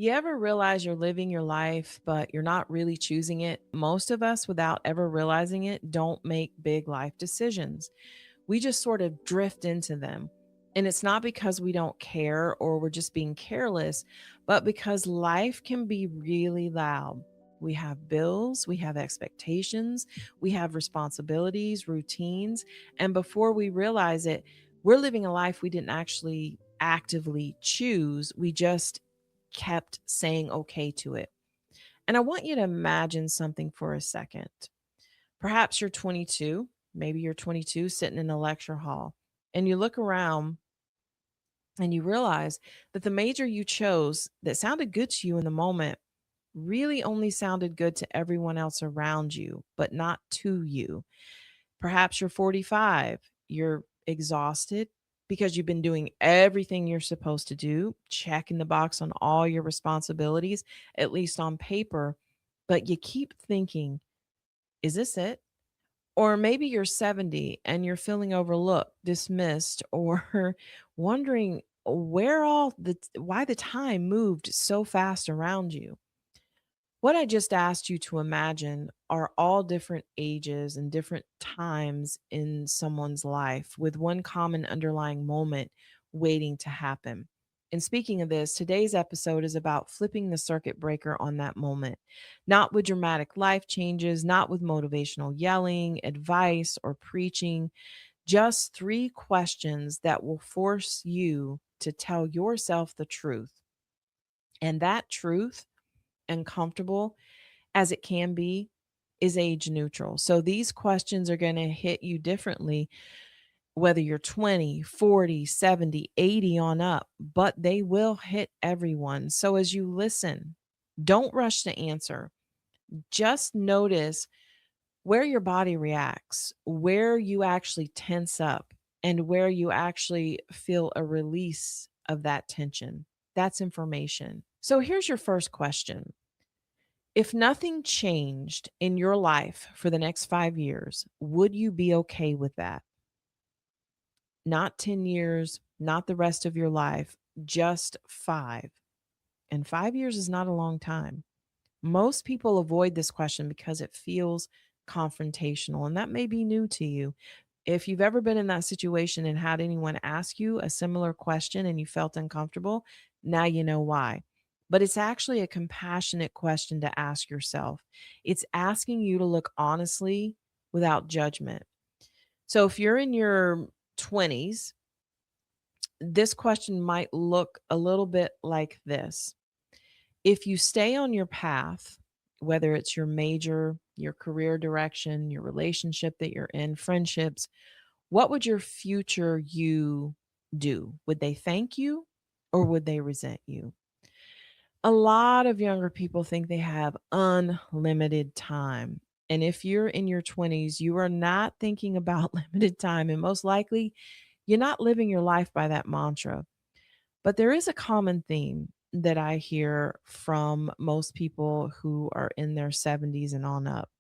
You ever realize you're living your life, but you're not really choosing it? Most of us, without ever realizing it, don't make big life decisions. We just sort of drift into them. And it's not because we don't care or we're just being careless, but because life can be really loud. We have bills, we have expectations, we have responsibilities, routines. And before we realize it, we're living a life we didn't actually actively choose. We just kept saying okay to it. And I want you to imagine something for a second. Perhaps you're 22, maybe you're 22 sitting in a lecture hall, and you look around and you realize that the major you chose that sounded good to you in the moment really only sounded good to everyone else around you, but not to you. Perhaps you're 45, you're exhausted because you've been doing everything you're supposed to do, checking the box on all your responsibilities, at least on paper, but you keep thinking, is this it? Or maybe you're 70 and you're feeling overlooked, dismissed, or wondering why the time moved so fast around you. What I just asked you to imagine are all different ages and different times in someone's life with one common underlying moment waiting to happen. And speaking of this, today's episode is about flipping the circuit breaker on that moment, not with dramatic life changes, not with motivational yelling, advice, or preaching, just three questions that will force you to tell yourself the truth. And that truth, uncomfortable as it can be, is age neutral. So these questions are going to hit you differently, whether you're 20, 40, 70, 80 on up, but they will hit everyone. So as you listen, don't rush to answer. Just notice where your body reacts, where you actually tense up, and where you actually feel a release of that tension. That's information. So here's your first question. If nothing changed in your life for the next 5 years, would you be okay with that? Not 10 years, not the rest of your life, just five. And 5 years is not a long time. Most people avoid this question because it feels confrontational, and that may be new to you. If you've ever been in that situation and had anyone ask you a similar question and you felt uncomfortable, now you know why. But it's actually a compassionate question to ask yourself. It's asking you to look honestly without judgment. So if you're in your 20s, this question might look a little bit like this. If you stay on your path, whether it's your major, your career direction, your relationship that you're in, friendships, what would your future you do? Would they thank you or would they resent you? A lot of younger people think they have unlimited time. And if you're in your 20s, you are not thinking about limited time. And most likely, you're not living your life by that mantra. But there is a common theme that I hear from most people who are in their 70s and on up.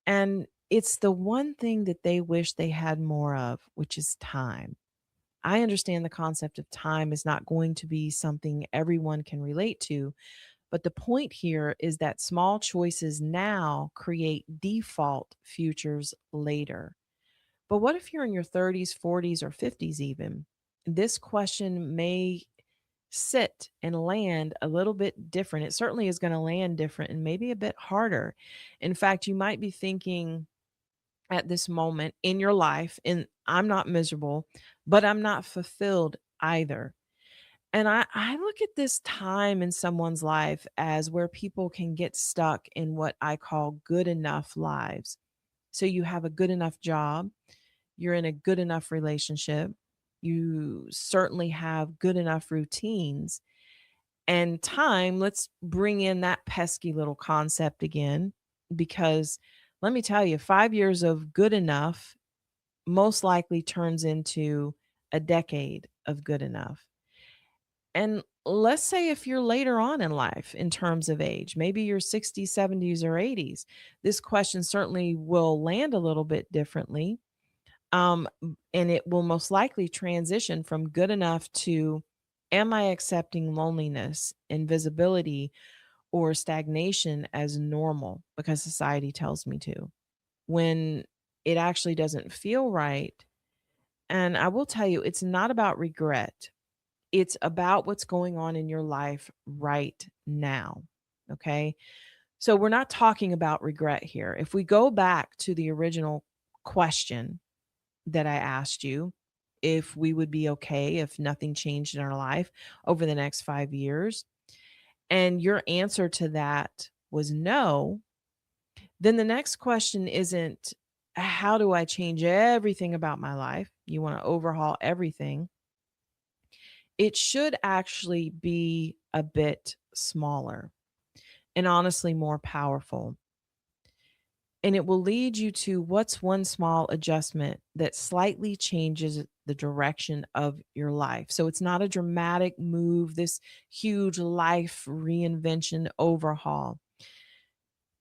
And it's the one thing that they wish they had more of, which is time. I understand the concept of time is not going to be something everyone can relate to, but the point here is that small choices now create default futures later. But what if you're in your 30s, 40s, or 50s even? This question may sit and land a little bit different. It certainly is going to land different and maybe a bit harder. In fact, you might be thinking at this moment in your life, and I'm not miserable, but I'm not fulfilled either. And I look at this time in someone's life as where people can get stuck in what I call good enough lives. So you have a good enough job, you're in a good enough relationship, you certainly have good enough routines. And time, let's bring in that pesky little concept again, because let me tell you, 5 years of good enough most likely turns into a decade of good enough. And let's say if you're later on in life in terms of age, maybe you're 60s, 70s, or 80s, this question certainly will land a little bit differently. And it will most likely transition from good enough to Am I accepting loneliness, invisibility, or stagnation as normal because society tells me to? When it actually doesn't feel right. And I will tell you, it's not about regret. It's about what's going on in your life right now. Okay. So we're not talking about regret here. If we go back to the original question that I asked you, if we would be okay if nothing changed in our life over the next 5 years, and your answer to that was no, then the next question isn't, how do I change everything about my life? You want to overhaul everything. It should actually be a bit smaller and honestly more powerful. And it will lead you to, what's one small adjustment that slightly changes the direction of your life. So it's not a dramatic move, this huge life reinvention overhaul.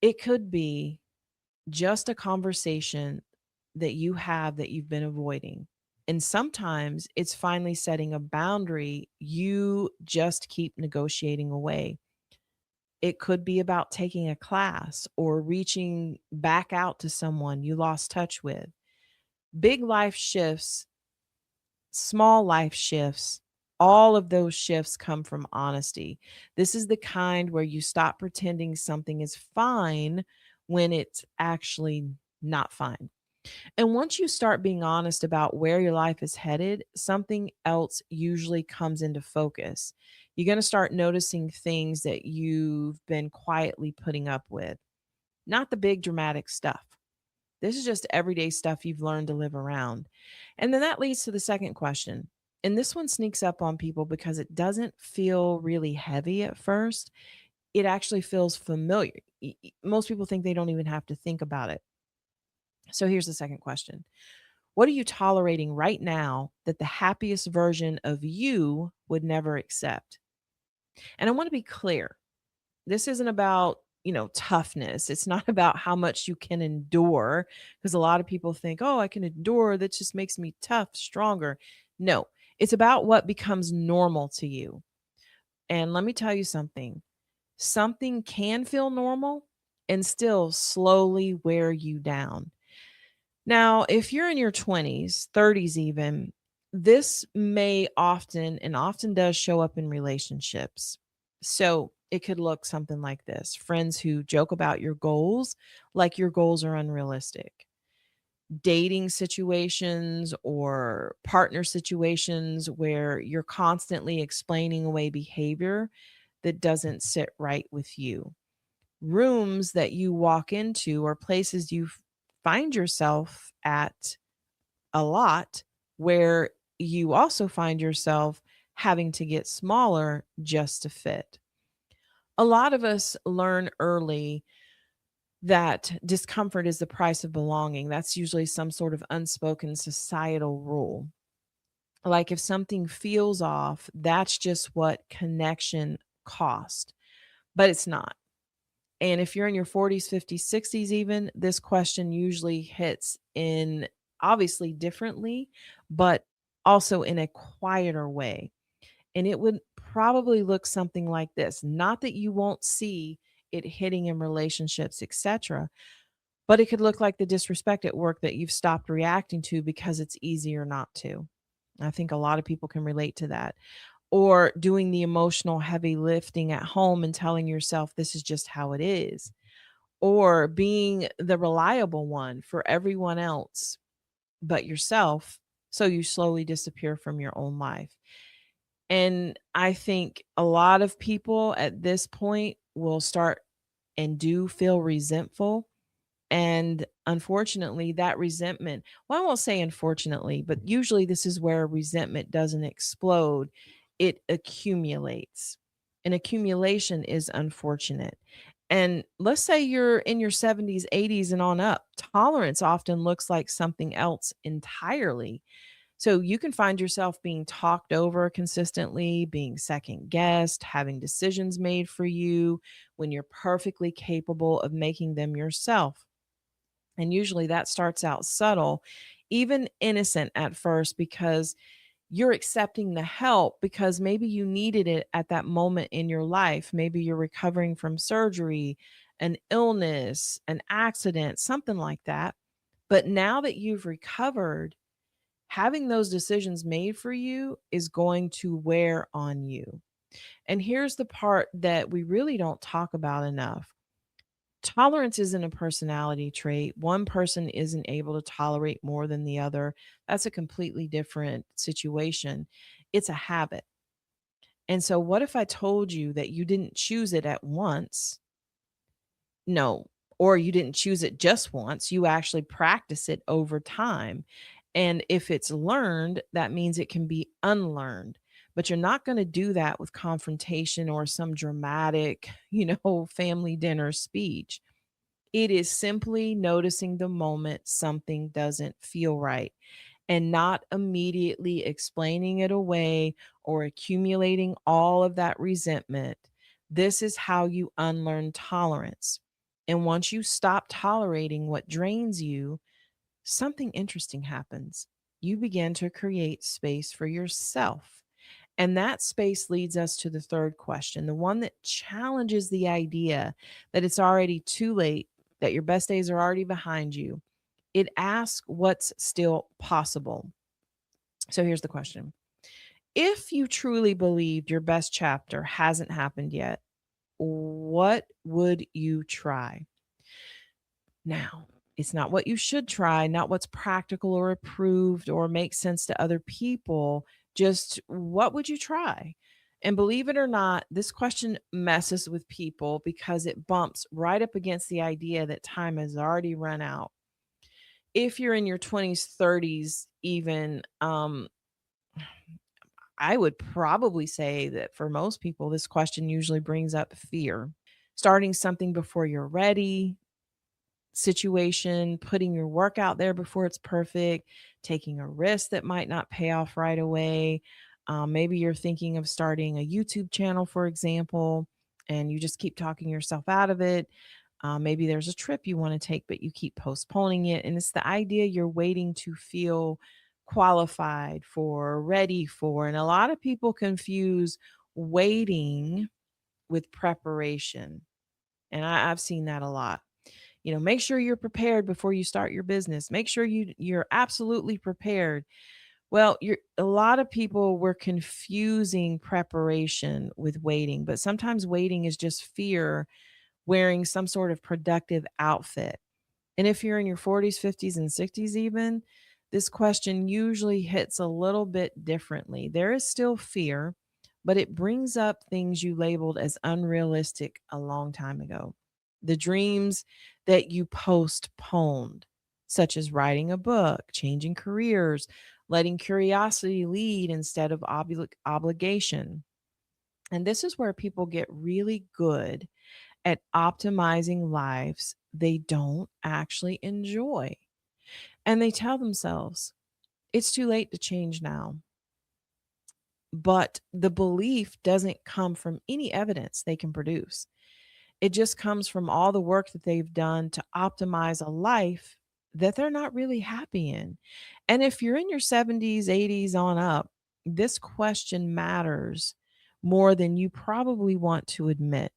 It could be just a conversation that you have that you've been avoiding. And sometimes it's finally setting a boundary you just keep negotiating away. It could be about taking a class or reaching back out to someone you lost touch with. Big life shifts, small life shifts, all of those shifts come from honesty. This is the kind where you stop pretending something is fine when it's actually not fine. And once you start being honest about where your life is headed, something else usually comes into focus. You're going to start noticing things that you've been quietly putting up with, not the big dramatic stuff. This is just everyday stuff you've learned to live around. And then that leads to the second question. And this one sneaks up on people because it doesn't feel really heavy at first. It actually feels familiar. Most people think they don't even have to think about it. So here's the second question. What are you tolerating right now that the happiest version of you would never accept? And I want to be clear. This isn't about, toughness. It's not about how much you can endure, because a lot of people think, "Oh, I can endure. That just makes me tough, stronger." No, it's about what becomes normal to you. And let me tell you something. Something can feel normal and still slowly wear you down. Now, if you're in your 20s, 30s even, this may often does show up in relationships. So it could look something like this: friends who joke about your goals like your goals are unrealistic, dating situations or partner situations where you're constantly explaining away behavior that doesn't sit right with you, rooms that you walk into or places you find yourself at a lot, where you also find yourself having to get smaller just to fit. A lot of us learn early that discomfort is the price of belonging. That's usually some sort of unspoken societal rule. Like if something feels off, that's just what connection cost, but it's not. And if you're in your 40s, 50s, 60s, even, this question usually hits in, obviously differently, but also in a quieter way. And it would probably look something like this. Not that you won't see it hitting in relationships, etc., but it could look like the disrespect at work that you've stopped reacting to because it's easier not to. I think a lot of people can relate to that. Or doing the emotional heavy lifting at home and telling yourself this is just how it is, or being the reliable one for everyone else but yourself. So you slowly disappear from your own life. And I think a lot of people at this point will start and do feel resentful. And unfortunately, that resentment, well, I won't say unfortunately, but usually this is where resentment doesn't explode, it accumulates. And accumulation is unfortunate. And let's say you're in your 70s, 80s, and on up, tolerance often looks like something else entirely. So you can find yourself being talked over consistently, being second guessed, having decisions made for you when you're perfectly capable of making them yourself. And usually that starts out subtle, even innocent at first, because You're accepting the help because maybe you needed it at that moment in your life. Maybe you're recovering from surgery, an illness, an accident, something like that. But now that you've recovered, having those decisions made for you is going to wear on you. And here's the part that we really don't talk about enough. Tolerance isn't a personality trait. One person isn't able to tolerate more than the other. That's a completely different situation. It's a habit. And so, what if I told you that you didn't choose it at once? No, or you didn't choose it just once. You actually practice it over time. And if it's learned, that means it can be unlearned. But you're not going to do that with confrontation or some dramatic, family dinner speech. It is simply noticing the moment something doesn't feel right and not immediately explaining it away or accumulating all of that resentment. This is how you unlearn tolerance. And once you stop tolerating what drains you, something interesting happens. You begin to create space for yourself. And that space leads us to the third question, the one that challenges the idea that it's already too late, that your best days are already behind you. It asks what's still possible. So here's the question: if you truly believed your best chapter hasn't happened yet, what would you try? Now, it's not what you should try, not what's practical or approved or makes sense to other people. Just what would you try? And believe it or not, this question messes with people because it bumps right up against the idea that time has already run out. If you're in your 20s, 30s, even, I would probably say that for most people, this question usually brings up fear. Starting something before you're ready, situation, putting your work out there before it's perfect, taking a risk that might not pay off right away. Maybe you're thinking of starting a YouTube channel, for example, and you just keep talking yourself out of it. Maybe there's a trip you want to take, but you keep postponing it. And it's the idea you're waiting to feel qualified for, ready for. And a lot of people confuse waiting with preparation. And I've seen that a lot. Make sure you're prepared before you start your business. Make sure you're absolutely prepared. Well, you're a lot of people were confusing preparation with waiting, but sometimes waiting is just fear wearing some sort of productive outfit. And if you're in your 40s, 50s, and 60s, even, this question usually hits a little bit differently. There is still fear, but it brings up things you labeled as unrealistic a long time ago. The dreams that you postponed, such as writing a book, changing careers, letting curiosity lead instead of obligation. And this is where people get really good at optimizing lives they don't actually enjoy. And they tell themselves, it's too late to change now. But the belief doesn't come from any evidence they can produce. It just comes from all the work that they've done to optimize a life that they're not really happy in. And if you're in your 70s, 80s on up, this question matters more than you probably want to admit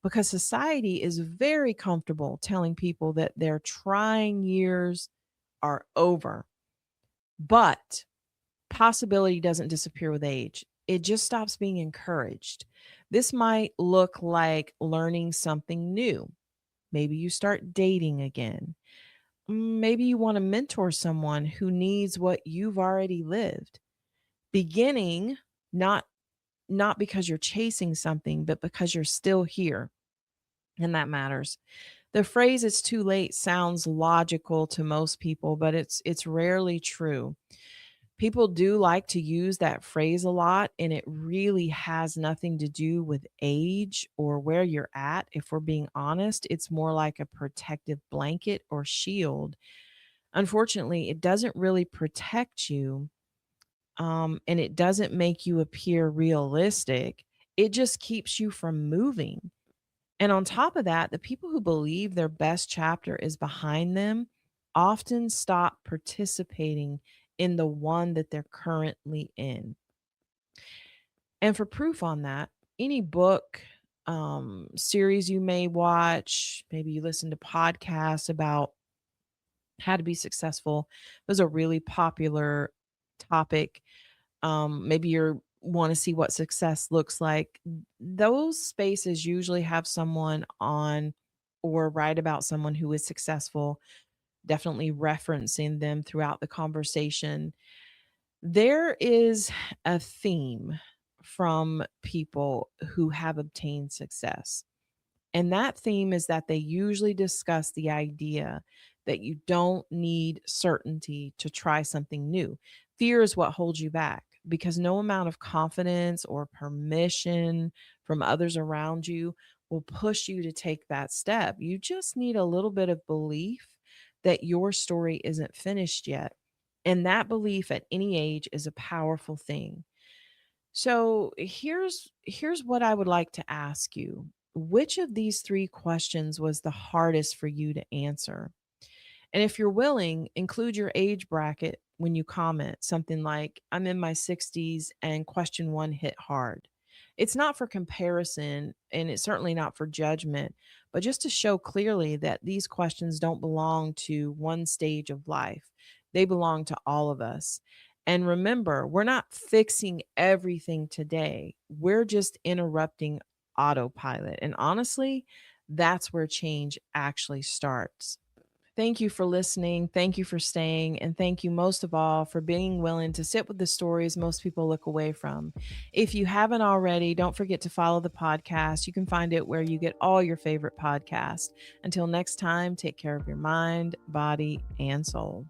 because society is very comfortable telling people that their trying years are over. But possibility doesn't disappear with age. It just stops being encouraged. This might look like learning something new. Maybe you start dating again. Maybe you want to mentor someone who needs what you've already lived. Beginning not not because you're chasing something, but because you're still here, and that matters. The phrase "it's too late" sounds logical to most people, but it's rarely true. People do like to use that phrase a lot, and it really has nothing to do with age or where you're at. If we're being honest, it's more like a protective blanket or shield. Unfortunately, it doesn't really protect you, and it doesn't make you appear realistic. It just keeps you from moving. And on top of that, the people who believe their best chapter is behind them often stop participating in the one that they're currently in. And for proof on that, any book, series you may watch, maybe you listen to podcasts about how to be successful. Those are really popular topic. Maybe you want to see what success looks like. Those spaces usually have someone on or write about someone who is successful, definitely referencing them throughout the conversation. There is a theme from people who have obtained success. And that theme is that they usually discuss the idea that you don't need certainty to try something new. Fear is what holds you back because no amount of confidence or permission from others around you will push you to take that step. You just need a little bit of belief that your story isn't finished yet. And that belief at any age is a powerful thing. So here's what I would like to ask you. Which of these three questions was the hardest for you to answer? And if you're willing, include your age bracket when you comment, something like, I'm in my 60s and question one hit hard. It's not for comparison and it's certainly not for judgment, but just to show clearly that these questions don't belong to one stage of life. They belong to all of us. And remember, we're not fixing everything today, we're just interrupting autopilot. And honestly, that's where change actually starts. Thank you for listening. Thank you for staying. And thank you most of all for being willing to sit with the stories most people look away from. If you haven't already, don't forget to follow the podcast. You can find it where you get all your favorite podcasts. Until next time, take care of your mind, body, and soul.